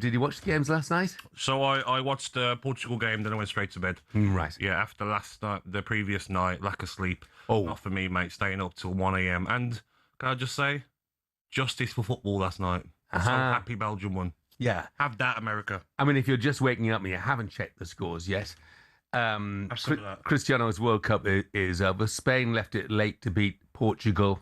did you watch the games last night? So I watched the Portugal game, then I went straight to bed. Right. Yeah, after last night, the previous night, lack of sleep. Oh. Not for me, mate, staying up till 1 a.m. And can I just say, justice for football last night. I'm so happy Belgium won. Yeah. Have that, America. I mean, if you're just waking up and you haven't checked the scores yet, Cristiano's World Cup is over. Spain left it late to beat Portugal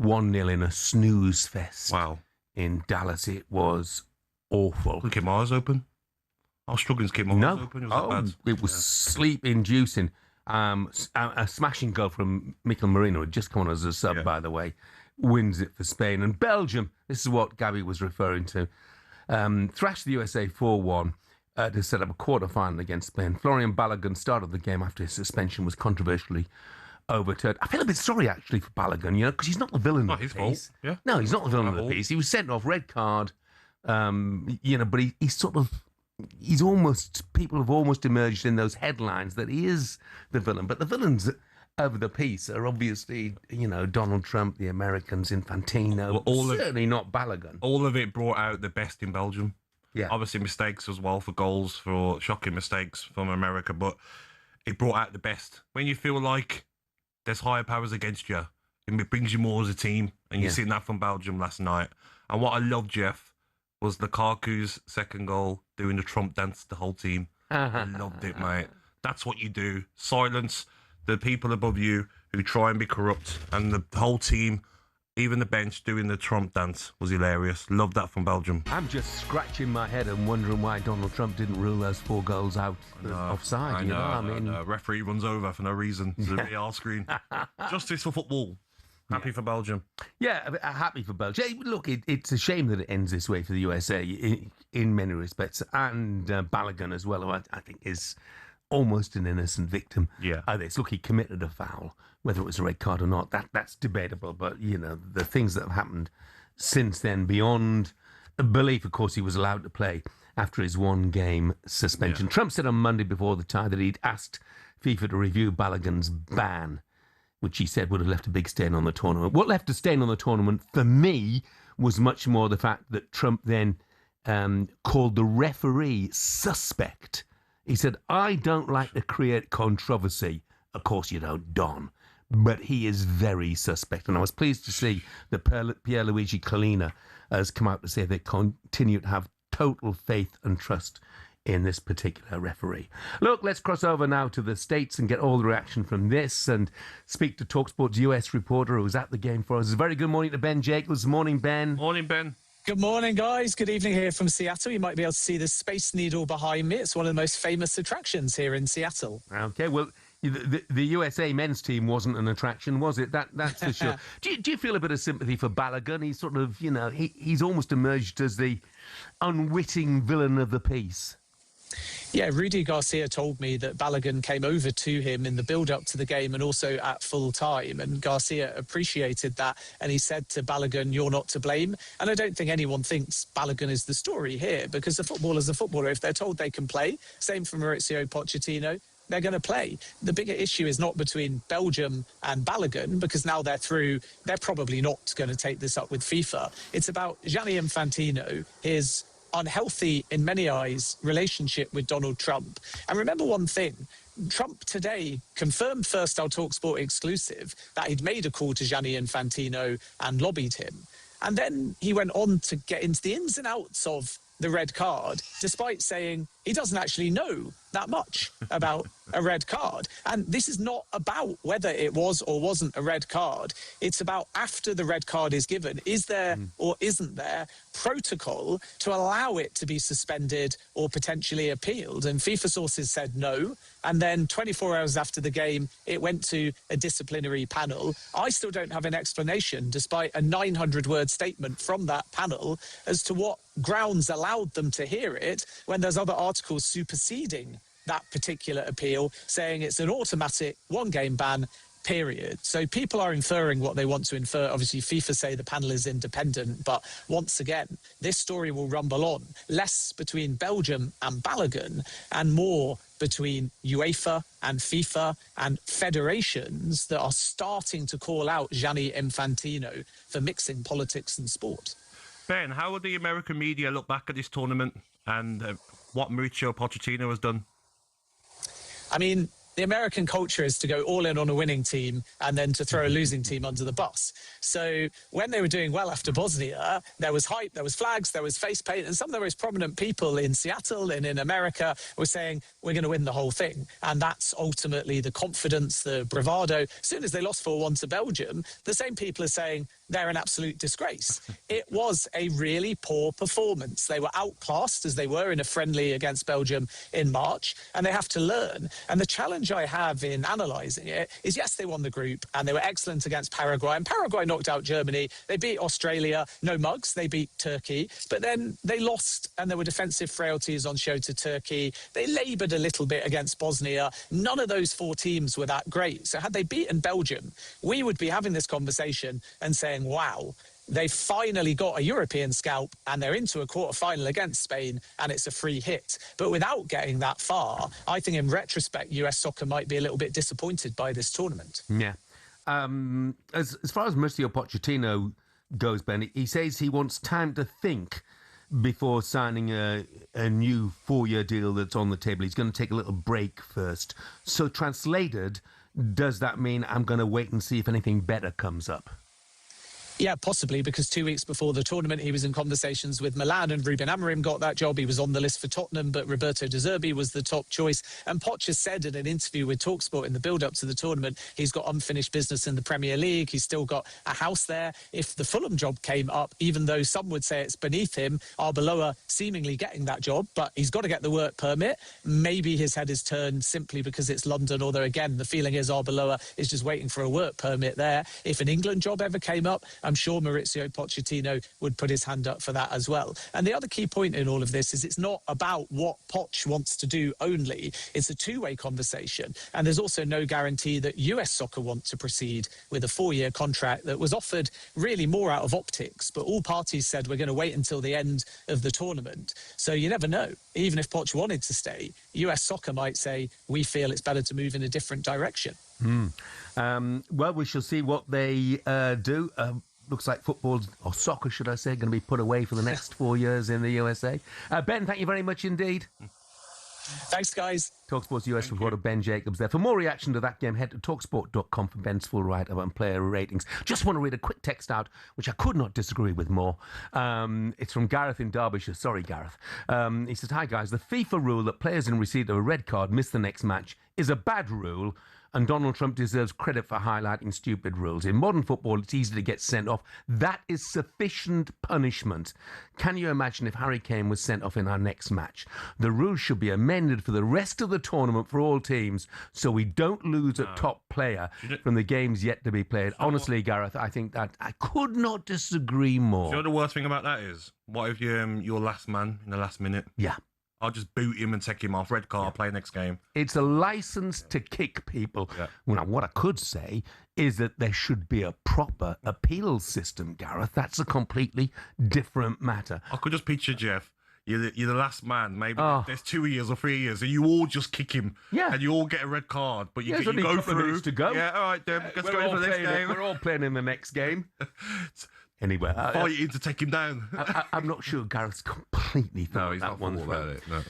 1-0 in a snooze fest. Wow. In Dallas, it was awful. Couldn't keep my eyes open. I was struggling to keep my eyes open. It was that bad. It was sleep-inducing. A smashing goal from Mikel Merino, had just come on as a sub, by the way, wins it for Spain. And Belgium, this is what Gabby was referring to, thrashed the USA 4-1 to set up a quarter-final against Spain. Folarin Balogun started the game after his suspension was controversially overturned. I feel a bit sorry, actually, for Balogun, because he's not the villain of the piece. Fault. Yeah. No, he's not the villain of the piece. He was sent off, red card, but he's sort of... people have almost emerged in those headlines that he is the villain. But the villains of the piece are obviously, Donald Trump, the Americans, Infantino, certainly not Balogun. All of it brought out the best in Belgium. Yeah. Obviously mistakes as well for goals, for shocking mistakes from America, but it brought out the best. When you feel like there's higher powers against you, it brings you more as a team, and you've seen that from Belgium last night. And what I loved, Jeff, was Lukaku's second goal, doing the Trump dance to the whole team. I loved it, mate. That's what you do. Silence the people above you who try and be corrupt, and the whole team, even the bench, doing the Trump dance was hilarious. Loved that from Belgium. I'm just scratching my head and wondering why Donald Trump didn't rule those 4 goals out offside. I know. Referee runs over for no reason. It's a VR screen. Justice for football. Happy for Belgium. Yeah, happy for Belgium. Look, it's a shame that it ends this way for the USA in many respects, and Balogun as well, who I think is almost an innocent victim of this. Look, he committed a foul. Whether it was a red card or not, that's debatable. But, the things that have happened since then, beyond belief, of course, he was allowed to play after his 1-game suspension. Trump said on Monday before the tie that he'd asked FIFA to review Balogun's ban, which he said would have left a big stain on the tournament. What left a stain on the tournament, for me, was much more the fact that Trump then called the referee suspect. He said, I don't like to create controversy. Of course you don't, Don. But he is very suspect. And I was pleased to see that Pierluigi Collina has come out to say they continue to have total faith and trust in this particular referee. Look, let's cross over now to the States and get all the reaction from this and speak to talkSPORT's US reporter who was at the game for us. A very good morning to Ben Jacobs. Morning, Ben. Morning, Ben. Good morning, guys. Good evening here from Seattle. You might be able to see the Space Needle behind me. It's one of the most famous attractions here in Seattle. Okay, well, the USA men's team wasn't an attraction, was it? That's for sure. Do you feel a bit of sympathy for Balogun? He's sort of, he's almost emerged as the unwitting villain of the piece. Yeah, Rudy Garcia told me that Balogun came over to him in the build-up to the game and also at full time, and Garcia appreciated that, and he said to Balogun, you're not to blame. And I don't think anyone thinks Balogun is the story here, because a footballer's a footballer. If they're told they can play, same for Mauricio Pochettino, they're going to play. The bigger issue is not between Belgium and Balogun, because now they're through, they're probably not going to take this up with FIFA. It's about Gianni Infantino, his unhealthy, in many eyes, relationship with Donald Trump. And remember one thing, Trump today confirmed first our talkSPORT exclusive that he'd made a call to Gianni Infantino and lobbied him. And then he went on to get into the ins and outs of the red card, despite saying he doesn't actually know that much about a red card. And this is not about whether it was or wasn't a red card. It's about after the red card is given, is there or isn't there protocol to allow it to be suspended or potentially appealed? And FIFA sources said no. And then 24 hours after the game, it went to a disciplinary panel. I still don't have an explanation, despite a 900-word statement from that panel, as to what grounds allowed them to hear it when there's other articles superseding that particular appeal, saying it's an automatic 1-game ban, period. So people are inferring what they want to infer. Obviously, FIFA say the panel is independent, but once again, this story will rumble on. Less between Belgium and Balogun and more between UEFA and FIFA and federations that are starting to call out Gianni Infantino for mixing politics and sport. Ben, how would the American media look back at this tournament and what Mauricio Pochettino has done? I mean, the American culture is to go all in on a winning team and then to throw a losing team under the bus. So when they were doing well after Bosnia, there was hype, there was flags, there was face paint, and some of the most prominent people in Seattle and in America were saying, we're going to win the whole thing. And that's ultimately the confidence, the bravado. As soon as they lost 4-1 to Belgium, the same people are saying they're an absolute disgrace. It was a really poor performance. They were outclassed, as they were in a friendly against Belgium in March, and they have to learn. And the challenge I have in analysing it is, yes, they won the group, and they were excellent against Paraguay, and Paraguay knocked out Germany. They beat Australia, no mugs, they beat Turkey, but then they lost, and there were defensive frailties on show to Turkey. They laboured a little bit against Bosnia. None of those 4 teams were that great. So had they beaten Belgium, we would be having this conversation and saying, wow, they finally got a European scalp and they're into a quarter-final against Spain and it's a free hit. But without getting that far, I think in retrospect, US soccer might be a little bit disappointed by this tournament. Yeah. As far as Mauricio Pochettino goes, Ben, he says he wants time to think before signing a new 4-year deal that's on the table. He's going to take a little break first. So translated, does that mean I'm going to wait and see if anything better comes up? Yeah, possibly, because 2 weeks before the tournament, he was in conversations with Milan and Ruben Amorim got that job. He was on the list for Tottenham, but Roberto De Zerbi was the top choice. And Poch has said in an interview with talkSPORT in the build-up to the tournament, he's got unfinished business in the Premier League. He's still got a house there. If the Fulham job came up, even though some would say it's beneath him, Arbeloa seemingly getting that job, but he's got to get the work permit. Maybe his head is turned simply because it's London, although, again, the feeling is Arbeloa is just waiting for a work permit there. If an England job ever came up, I'm sure Mauricio Pochettino would put his hand up for that as well. And the other key point in all of this is it's not about what Poch wants to do only. It's a two-way conversation. And there's also no guarantee that US soccer want to proceed with a 4-year contract that was offered really more out of optics. But all parties said we're going to wait until the end of the tournament. So you never know. Even if Poch wanted to stay, US soccer might say, we feel it's better to move in a different direction. Well, we shall see what they do. Looks like football, or soccer, should I say, going to be put away for the next 4 years in the USA. Ben, thank you very much indeed. Thanks, guys. talkSPORT's US reporter Ben Jacobs there. For more reaction to that game, head to talksport.com for Ben's full write-up and player ratings. Just want to read a quick text out, which I could not disagree with more. It's from Gareth in Derbyshire. Sorry, Gareth. He says, hi, guys. The FIFA rule that players in receipt of a red card miss the next match is a bad rule, and Donald Trump deserves credit for highlighting stupid rules. In modern football, it's easy to get sent off. That is sufficient punishment. Can you imagine if Harry Kane was sent off in our next match? The rules should be amended for the rest of the tournament for all teams so we don't lose a top player from the games yet to be played. Honestly, Gareth, I think that I could not disagree more. Do you know the worst thing about that is? What if you're last man in the last minute? Yeah. I'll just boot him and take him off. Red card, play next game. It's a license to kick people. Yeah. Well, what I could say is that there should be a proper appeal system, Gareth. That's a completely different matter. I could just picture Jeff. You're the last man. Maybe there's 2 years or 3 years, and you all just kick him. Yeah. And you all get a red card, but you only go a couple of through. minutes to go. Yeah, all right, then. Let's go for the next game. We're all playing in the next game. Anyway, fighting to take him down. I'm not sure Gareth's completely thought he's that not one thought through. about it. No.